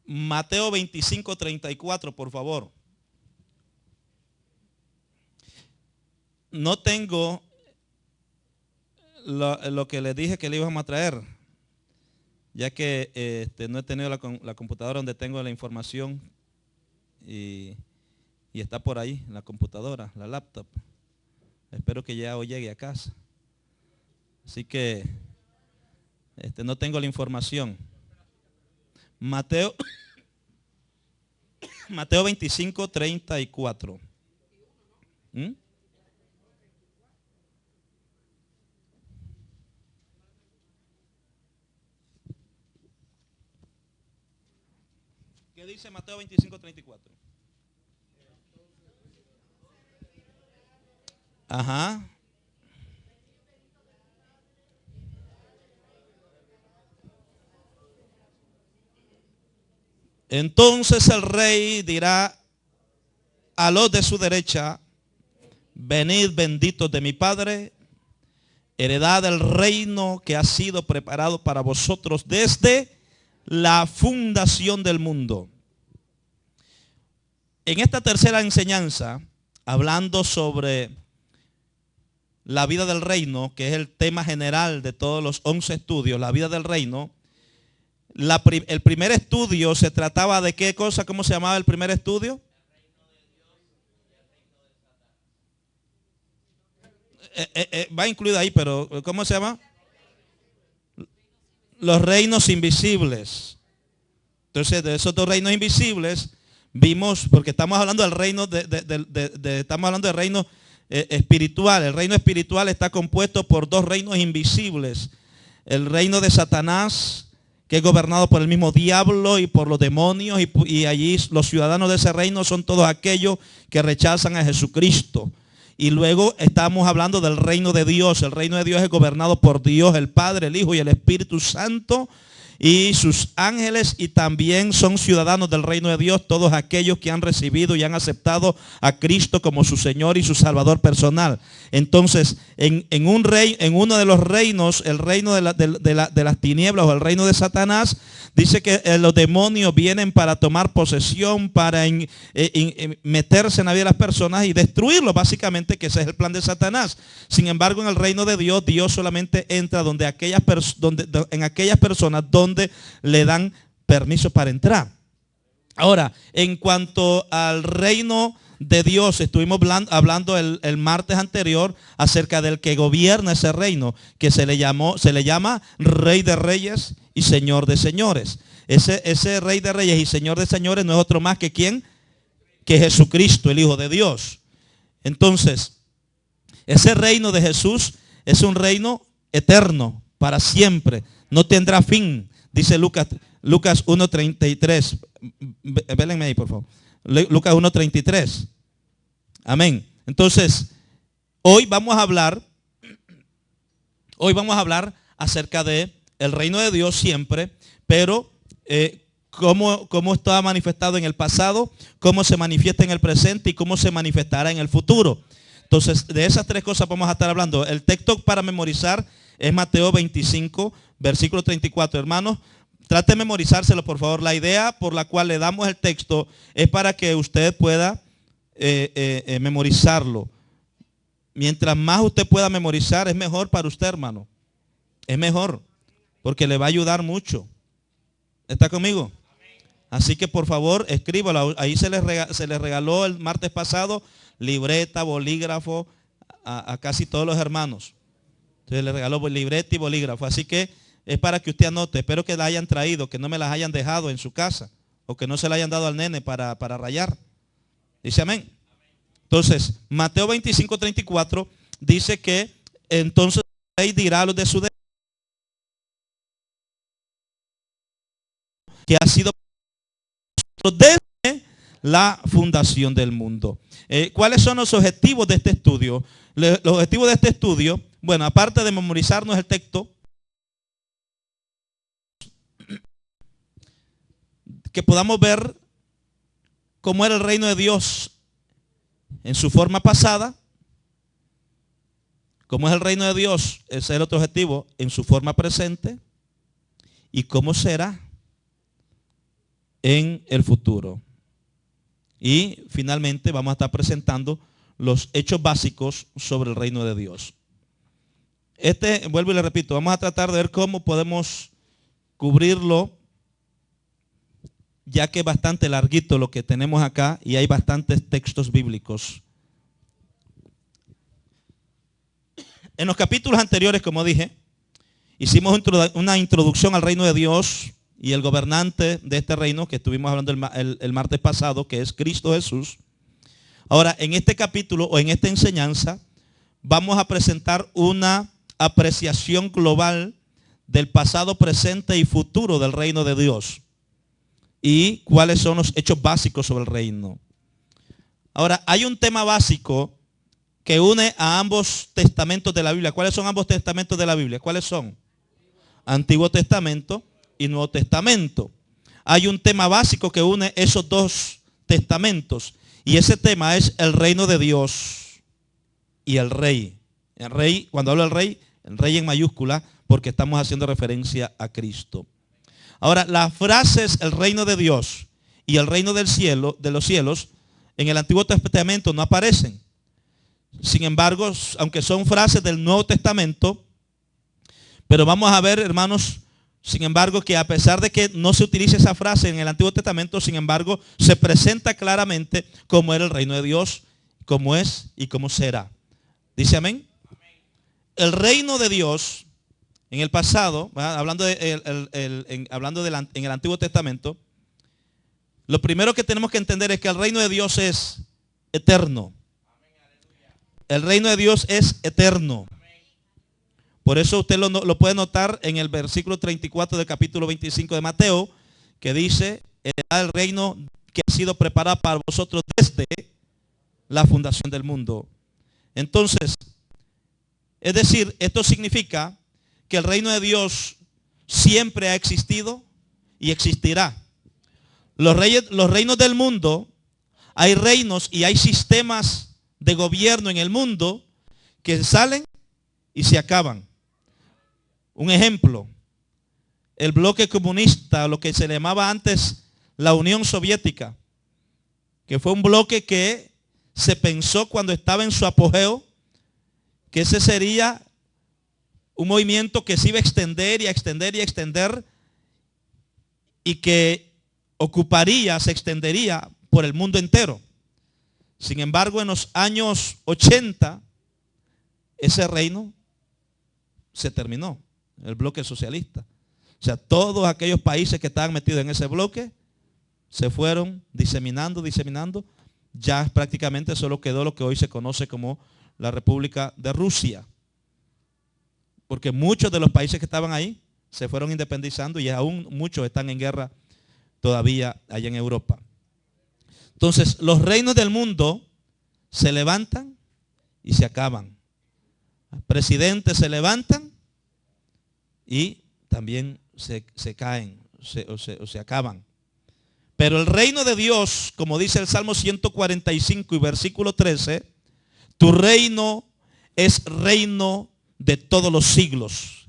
Mateo 25:34, por favor. No tengo lo que les dije que le íbamos a traer, ya que no he tenido la computadora donde tengo la información y está por ahí, la computadora, la laptop. Espero que ya hoy llegue a casa. Así que no tengo la información. Mateo 25:34. ¿Qué dice Mateo 25:34? Ajá. Entonces el rey dirá a los de su derecha: venid benditos de mi Padre, heredad del reino que ha sido preparado para vosotros desde la fundación del mundo. En esta tercera enseñanza, hablando sobre la vida del reino, que es el tema general de todos los 11 estudios, la vida del reino, el primer estudio se trataba de qué cosa. ¿Cómo se llamaba el primer estudio? Va incluido ahí, pero ¿cómo se llama? Los reinos invisibles. Entonces, de esos dos reinos invisibles vimos, porque estamos hablando del reino estamos hablando del reino espiritual. El reino espiritual está compuesto por dos reinos invisibles: el reino de Satanás, que es gobernado por el mismo diablo y por los demonios, y allí los ciudadanos de ese reino son todos aquellos que rechazan a Jesucristo. Y luego estamos hablando del reino de Dios. El reino de Dios es gobernado por Dios, el Padre, el Hijo y el Espíritu Santo y sus ángeles, y también son ciudadanos del reino de Dios todos aquellos que han recibido y han aceptado a Cristo como su Señor y su Salvador personal. Entonces, en uno de los reinos, el reino de las tinieblas o el reino de Satanás, dice que los demonios vienen para tomar posesión, para meterse en la vida de las personas y destruirlos, básicamente, que ese es el plan de Satanás. Sin embargo, en el reino de Dios, Dios solamente entra en aquellas personas donde le dan permiso para entrar. Ahora, en cuanto al reino de Dios, estuvimos hablando el martes anterior acerca del que gobierna ese reino, que se le llama Rey de Reyes y Señor de Señores. Ese Rey de Reyes y Señor de Señores no es otro más que ¿quién? Que Jesucristo, el Hijo de Dios. Entonces, ese reino de Jesús es un reino eterno, para siempre, no tendrá fin. Dice Lucas 1:33. Vélenme ahí, por favor. Lucas 1:33. Amén. Entonces, hoy vamos a hablar acerca de el reino de Dios siempre, pero cómo está manifestado en el pasado, cómo se manifiesta en el presente y cómo se manifestará en el futuro. Entonces, de esas tres cosas vamos a estar hablando. El texto para memorizar es Mateo 25, versículo 34. Hermanos, trate de memorizárselo, por favor. La idea por la cual le damos el texto es para que usted pueda memorizarlo. Mientras más usted pueda memorizar, es mejor para usted, hermano. Es mejor, porque le va a ayudar mucho. ¿Está conmigo? Así que por favor, escríbalo. Ahí se les regaló el martes pasado libreta, bolígrafo a casi todos los hermanos. Se les regaló libreta y bolígrafo. Así que es para que usted anote. Espero que la hayan traído, que no me las hayan dejado en su casa, o que no se la hayan dado al nene para rayar. Dice amén. Entonces, Mateo 25:34 dice que entonces el rey dirá a los de su derecha que ha sido desde la fundación del mundo. ¿Cuáles son los objetivos de este estudio? Los objetivos de este estudio, bueno, aparte de memorizarnos el texto, que podamos ver cómo era el reino de Dios en su forma pasada, cómo es el reino de Dios, ese es el otro objetivo, en su forma presente, y cómo será en el futuro. Y finalmente vamos a estar presentando los hechos básicos sobre el reino de Dios. Vuelvo y le repito, vamos a tratar de ver cómo podemos cubrirlo, ya que es bastante larguito lo que tenemos acá y hay bastantes textos bíblicos. En los capítulos anteriores, como dije, hicimos una introducción al reino de Dios y el gobernante de este reino, que estuvimos hablando el martes pasado, que es Cristo Jesús. Ahora, en este capítulo o en esta enseñanza, vamos a presentar una apreciación global del pasado, presente y futuro del reino de Dios. Y cuáles son los hechos básicos sobre el reino. Ahora, hay un tema básico que une a ambos testamentos de la Biblia. ¿Cuáles son ambos testamentos de la Biblia? ¿Cuáles son? Antiguo Testamento y Nuevo Testamento. Hay un tema básico que une esos dos testamentos. Y ese tema es el reino de Dios y el rey. El rey, cuando hablo del rey, el rey en mayúscula, porque estamos haciendo referencia a Cristo. Ahora, las frases el reino de Dios y el reino del cielo, de los cielos, en el Antiguo Testamento no aparecen. Sin embargo, aunque son frases del Nuevo Testamento, pero vamos a ver, hermanos, sin embargo, que a pesar de que no se utilice esa frase en el Antiguo Testamento, sin embargo, se presenta claramente cómo era el reino de Dios, cómo es y cómo será. ¿Dice amén? El reino de Dios, en el pasado, hablando en el Antiguo Testamento, lo primero que tenemos que entender es que el reino de Dios es eterno. El reino de Dios es eterno. Por eso usted lo puede notar en el versículo 34 del capítulo 25 de Mateo, que dice, heredad el reino que ha sido preparado para vosotros desde la fundación del mundo. Entonces, es decir, esto significa que el reino de Dios siempre ha existido y existirá. Los reinos del mundo, hay reinos y hay sistemas de gobierno en el mundo que salen y se acaban. Un ejemplo, el bloque comunista, lo que se le llamaba antes la Unión Soviética, que fue un bloque que se pensó cuando estaba en su apogeo, que ese sería un movimiento que se iba a extender y a extender y a extender, y que ocuparía, se extendería por el mundo entero. Sin embargo, en los años 80, ese reino se terminó, el bloque socialista. O sea, todos aquellos países que estaban metidos en ese bloque se fueron diseminando. Ya prácticamente solo quedó lo que hoy se conoce como la República de Rusia. Porque muchos de los países que estaban ahí se fueron independizando y aún muchos están en guerra todavía allá en Europa. Entonces, los reinos del mundo se levantan y se acaban. Presidentes se levantan y también se caen o se acaban. Pero el reino de Dios, como dice el Salmo 145 y versículo 13, tu reino es reino de todos los siglos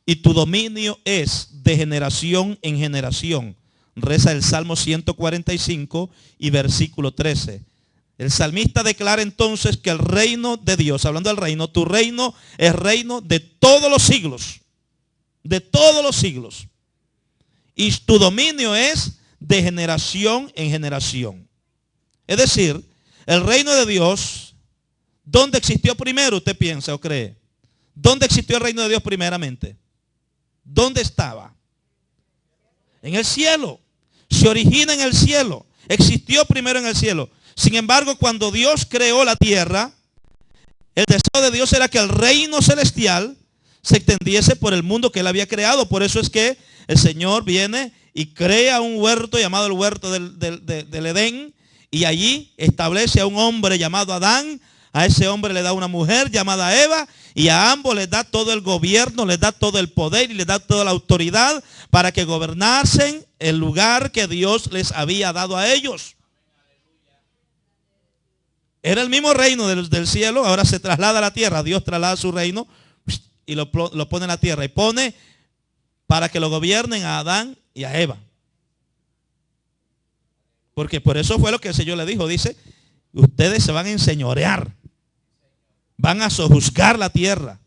y tu dominio es de generación en generación. Reza el Salmo 145 y versículo 13. El salmista declara entonces que el reino de Dios, hablando del reino, tu reino es reino de todos los siglos. De todos los siglos. Y tu dominio es de generación en generación. Es decir, el reino de Dios, ¿dónde existió primero? ¿Usted piensa o cree? ¿Dónde existió el reino de Dios primeramente? ¿Dónde estaba? En el cielo. Se origina en el cielo. Existió primero en el cielo. Sin embargo, cuando Dios creó la tierra, el deseo de Dios era que el reino celestial se extendiese por el mundo que Él había creado. Por eso es que el Señor viene y crea un huerto llamado el huerto del Edén. Y allí establece a un hombre llamado Adán. A ese hombre le da una mujer llamada Eva. Y a ambos les da todo el gobierno, les da todo el poder y les da toda la autoridad para que gobernasen el lugar que Dios les había dado a ellos. Era el mismo reino del cielo, ahora se traslada a la tierra. Dios traslada su reino y lo pone en la tierra. Y pone para que lo gobiernen a Adán y a Eva. Porque por eso fue lo que el Señor le dijo. Dice, ustedes se van a enseñorear. Van a sojuzgar la tierra.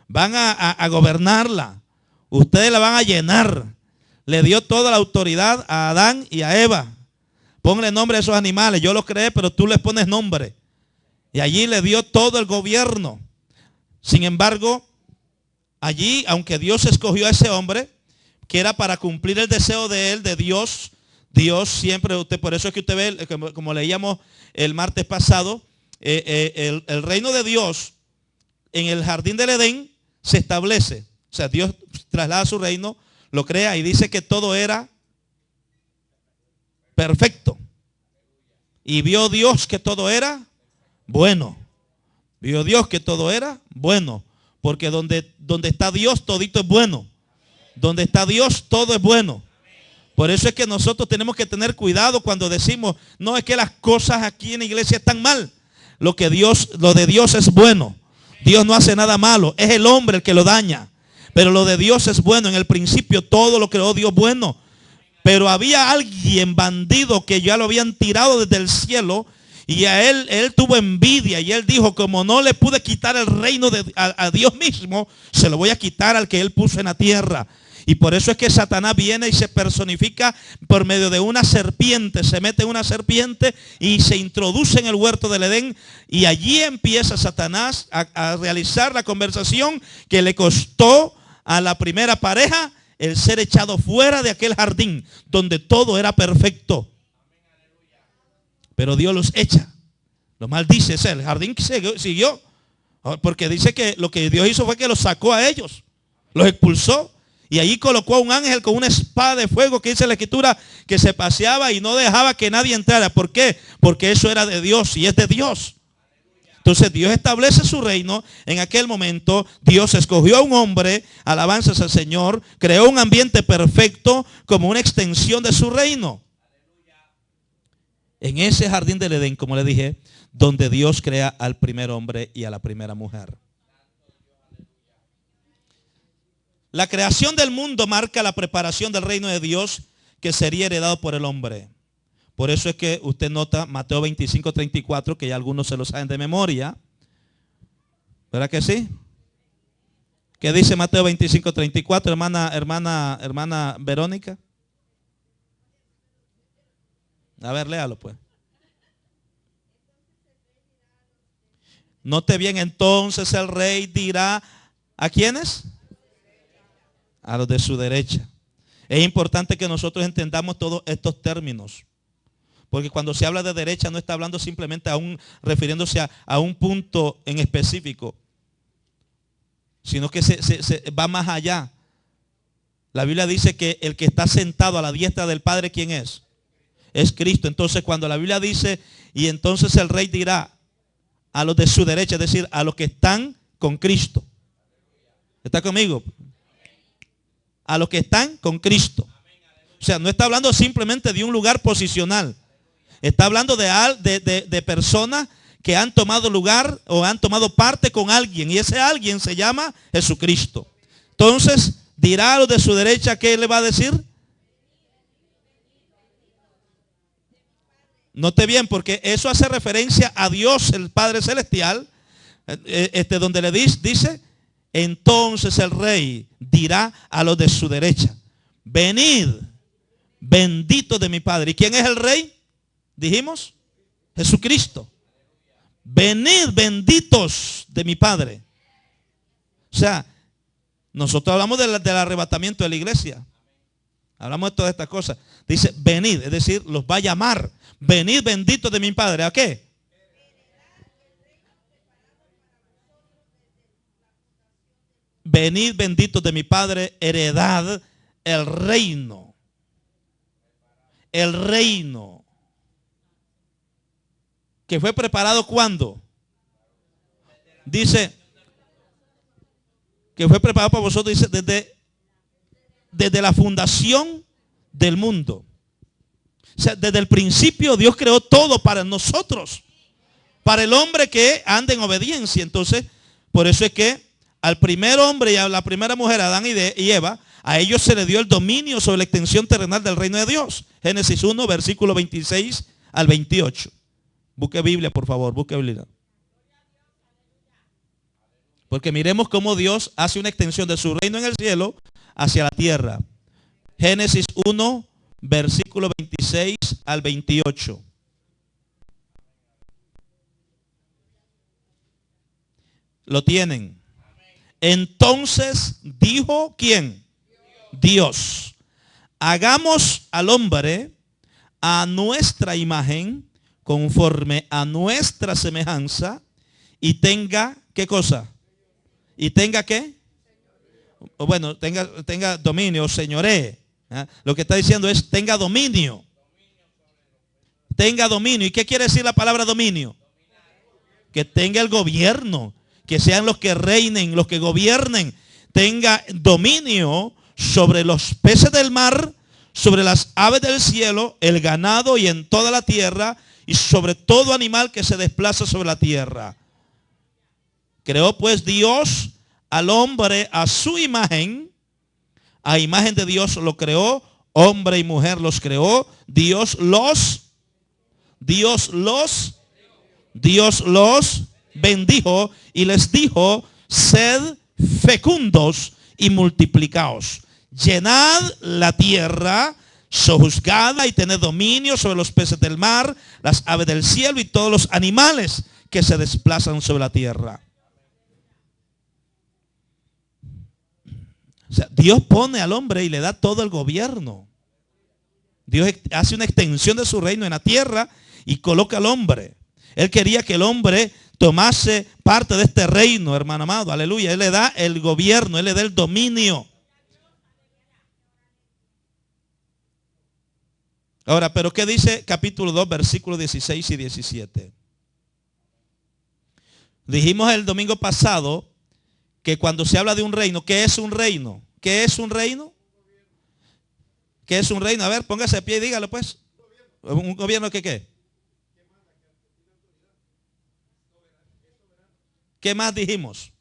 Van a gobernarla. Ustedes la van a llenar. Le dio toda la autoridad a Adán y a Eva. Ponle nombre a esos animales. Yo los creé, pero tú les pones nombre. Y allí le dio todo el gobierno. Sin embargo, allí, aunque Dios escogió a ese hombre, que era para cumplir el deseo de él, de Dios, Dios siempre, por eso es que usted ve, como leíamos el martes pasado, el reino de Dios en el jardín del Edén se establece. O sea, Dios traslada su reino, lo crea y dice que todo era perfecto. Y vio Dios que todo era bueno. Vio Dios que todo era bueno. Porque donde está Dios, todito es bueno. Donde está Dios, todo es bueno. Por eso es que nosotros tenemos que tener cuidado cuando decimos, no es que las cosas aquí en la iglesia están mal. Lo de Dios es bueno. Dios no hace nada malo. Es el hombre el que lo daña. Pero lo de Dios es bueno. En el principio todo lo creó Dios bueno. Pero había alguien bandido que ya lo habían tirado desde el cielo. Y a él tuvo envidia. Y él dijo, como no le pude quitar el reino a Dios mismo, se lo voy a quitar al que él puso en la tierra. Y por eso es que Satanás viene y se personifica por medio de una serpiente. Se mete en una serpiente y se introduce en el huerto del Edén. Y allí empieza Satanás a realizar la conversación que le costó a la primera pareja el ser echado fuera de aquel jardín donde todo era perfecto. Pero Dios los echa. Lo maldice. El jardín siguió. Porque dice que lo que Dios hizo fue que los sacó a ellos. Los expulsó. Y allí colocó a un ángel con una espada de fuego que dice la escritura que se paseaba y no dejaba que nadie entrara. ¿Por qué? Porque eso era de Dios y es de Dios. Entonces Dios establece su reino. En aquel momento Dios escogió a un hombre, alabanzas al Señor, creó un ambiente perfecto como una extensión de su reino. En ese jardín del Edén, como le dije, donde Dios crea al primer hombre y a la primera mujer. La creación del mundo marca la preparación del reino de Dios que sería heredado por el hombre. Por eso es que usted nota Mateo 25:34, que ya algunos se lo saben de memoria. ¿Verdad que sí? ¿Qué dice Mateo 25:34, hermana Verónica? A ver, léalo pues. Note bien, entonces el rey dirá, ¿a quiénes? A los de su derecha. Es importante que nosotros entendamos todos estos términos. Porque cuando se habla de derecha no está hablando simplemente refiriéndose a un punto en específico. Sino que se va más allá. La Biblia dice que el que está sentado a la diestra del Padre, ¿quién es? Es Cristo. Entonces cuando la Biblia dice, y entonces el rey dirá a los de su derecha, es decir, a los que están con Cristo. ¿Está conmigo? A los que están con Cristo. O sea, no está hablando simplemente de un lugar posicional. Está hablando de personas que han tomado lugar o han tomado parte con alguien. Y ese alguien se llama Jesucristo. Entonces, dirá a los de su derecha, ¿qué le va a decir? Note bien, porque eso hace referencia a Dios, el Padre Celestial, donde le dice, entonces el rey dirá a los de su derecha, venid, benditos de mi Padre. ¿Y quién es el rey? Dijimos, Jesucristo. Venid, benditos de mi Padre. O sea, nosotros hablamos del arrebatamiento de la iglesia. Hablamos de todas estas cosas. Dice, venid, es decir, los va a llamar. Venid, benditos de mi Padre. ¿A qué? Venid, benditos de mi Padre, heredad el reino. El reino. Que fue preparado ¿cuándo? Dice, que fue preparado para vosotros, dice, desde la fundación del mundo. O sea, desde el principio Dios creó todo para nosotros. Para el hombre que anda en obediencia. Entonces, por eso es que al primer hombre y a la primera mujer, Adán y Eva, A ellos se les dio el dominio sobre la extensión terrenal del reino de Dios. Génesis 1, versículo 26 al 28. Busque Biblia, por favor, busque Biblia. Porque miremos cómo Dios hace una extensión de su reino en el cielo hacia la tierra. Génesis 1, versículo 26 al 28. ¿Lo tienen? Entonces dijo, ¿quién? Dios. Hagamos al hombre a nuestra imagen, conforme a nuestra semejanza, y tenga, ¿qué cosa? ¿Y tenga qué? Bueno, tenga dominio, señoree. ¿Ah? Lo que está diciendo es tenga dominio. Tenga dominio. ¿Y qué quiere decir la palabra dominio? Que tenga el gobierno. Que sean los que reinen, los que gobiernen. Tenga dominio sobre los peces del mar, sobre las aves del cielo, el ganado y en toda la tierra, y sobre todo animal que se desplaza sobre la tierra. Creó pues Dios al hombre a su imagen. A imagen de Dios lo creó, hombre y mujer los creó. Dios los bendijo y les dijo: sed fecundos y multiplicaos, llenad la tierra, sojuzgadla y tened dominio sobre los peces del mar, las aves del cielo y todos los animales que se desplazan sobre la tierra. O sea, Dios pone al hombre y le da todo el gobierno. Dios hace una extensión de su reino en la tierra y coloca al hombre. Él quería que el hombre tomase parte de este reino, hermano amado, aleluya. Él le da el gobierno, Él le da el dominio. Ahora, pero ¿qué dice capítulo 2, versículos 16 y 17? Dijimos el domingo pasado que cuando se habla de un reino, ¿qué es un reino? ¿Qué es un reino? ¿Qué es un reino? A ver, póngase de pie y dígalo pues. ¿Un gobierno que qué? ¿Qué más dijimos?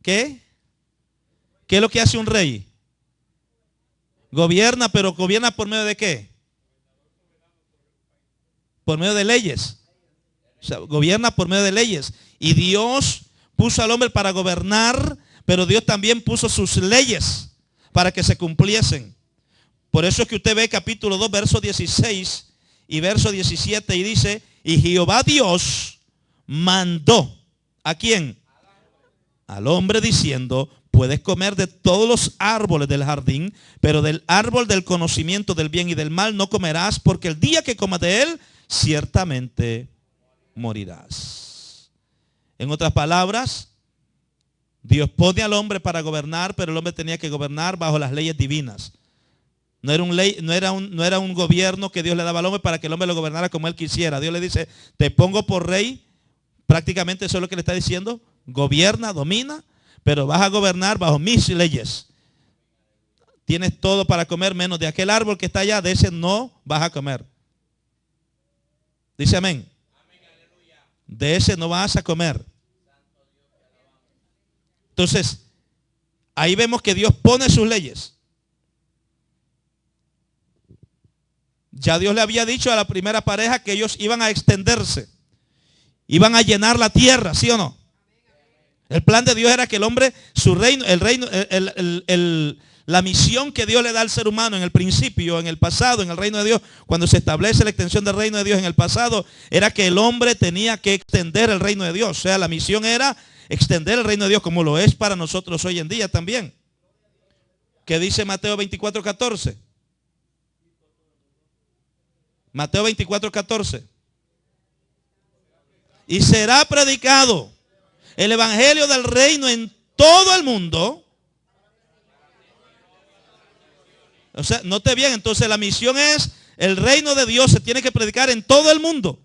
¿Qué? ¿Qué es lo que hace un rey? Gobierna, pero gobierna por medio de qué? Por medio de leyes. O sea, gobierna por medio de leyes. Y Dios puso al hombre para gobernar, pero Dios también puso sus leyes para que se cumpliesen. Por eso es que usted ve capítulo 2, verso 16 y verso 17 y dice: y Jehová Dios mandó, ¿a quién? Al hombre diciendo: puedes comer de todos los árboles del jardín, pero del árbol del conocimiento del bien y del mal no comerás, porque el día que comas de él, ciertamente morirás. En otras palabras, Dios pone al hombre para gobernar, pero el hombre tenía que gobernar bajo las leyes divinas. No era un gobierno que Dios le daba al hombre para que el hombre lo gobernara como él quisiera. Dios le dice: te pongo por rey. Prácticamente eso es lo que le está diciendo. Gobierna, domina, pero vas a gobernar bajo mis leyes. Tienes todo para comer, menos de aquel árbol que está allá, de ese no vas a comer. Dice amén. De ese no vas a comer. Entonces, ahí vemos que Dios pone sus leyes. Ya Dios le había dicho a la primera pareja que ellos iban a extenderse. Iban a llenar la tierra, ¿sí o no? El plan de Dios era que el hombre, su reino, la misión que Dios le da al ser humano en el principio, en el pasado, en el reino de Dios, cuando se establece la extensión del reino de Dios en el pasado, era que el hombre tenía que extender el reino de Dios. O sea, la misión era extender el reino de Dios, como lo es para nosotros hoy en día también. ¿Qué dice Mateo 24:14? Mateo 24:14. Y será predicado el evangelio del reino en todo el mundo. O sea, note bien, entonces la misión es: el reino de Dios se tiene que predicar en todo el mundo.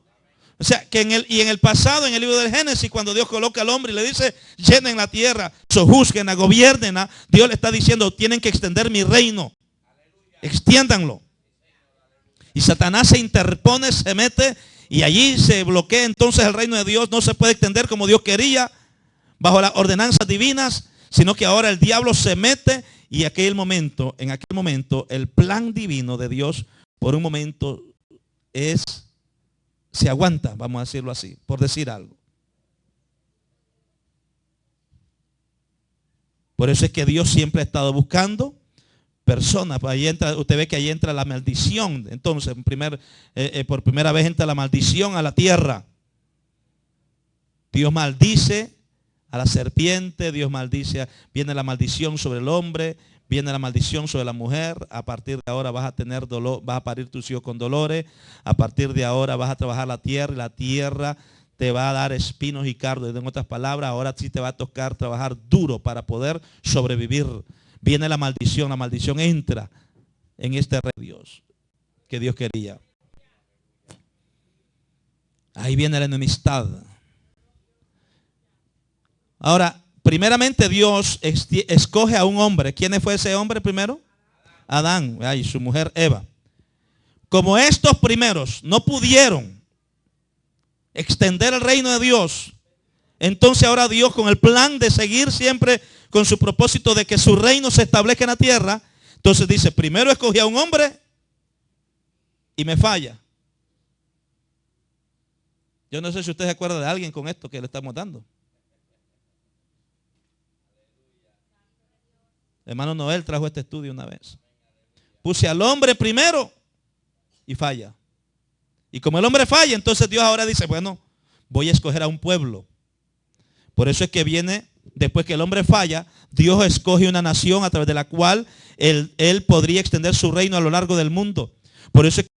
O sea, que en el pasado, en el libro del Génesis, cuando Dios coloca al hombre y le dice: llenen la tierra, sojúzguenla, gobiernenla, Dios le está diciendo: tienen que extender mi reino. Extiéndanlo. Y Satanás se interpone, se mete y allí se bloquea. Entonces el reino de Dios no se puede extender como Dios quería, bajo las ordenanzas divinas, sino que ahora el diablo se mete y en aquel momento el plan divino de Dios por un momento se aguanta, vamos a decirlo así, por decir algo. Por eso es que Dios siempre ha estado buscando personas. Ahí entra, usted ve que ahí entra la maldición. Entonces, por primera vez entra la maldición a la tierra. Dios maldice a la serpiente, Dios maldice, viene la maldición sobre el hombre, viene la maldición sobre la mujer. A partir de ahora vas a tener dolor, vas a parir tus hijos con dolores. A partir de ahora vas a trabajar la tierra y la tierra te va a dar espinos y cardos. En otras palabras, ahora sí te va a tocar trabajar duro para poder sobrevivir. Viene la maldición entra en este rey Dios que Dios quería. Ahí viene la enemistad. Ahora, primeramente Dios escoge a un hombre. ¿Quién fue ese hombre primero? Adán y su mujer Eva. Como estos primeros no pudieron extender el reino de Dios, entonces ahora Dios, con el plan de seguir siempre con su propósito de que su reino se establezca en la tierra, entonces dice, primero escogí a un hombre y me falla. Yo no sé si usted se acuerda de alguien con esto que le estamos dando. Hermano Noel trajo este estudio una vez. Puse al hombre primero y falla. Y como el hombre falla, entonces Dios ahora dice, bueno, voy a escoger a un pueblo. Por eso es que viene, después que el hombre falla, Dios escoge una nación a través de la cual él podría extender su reino a lo largo del mundo. Por eso es que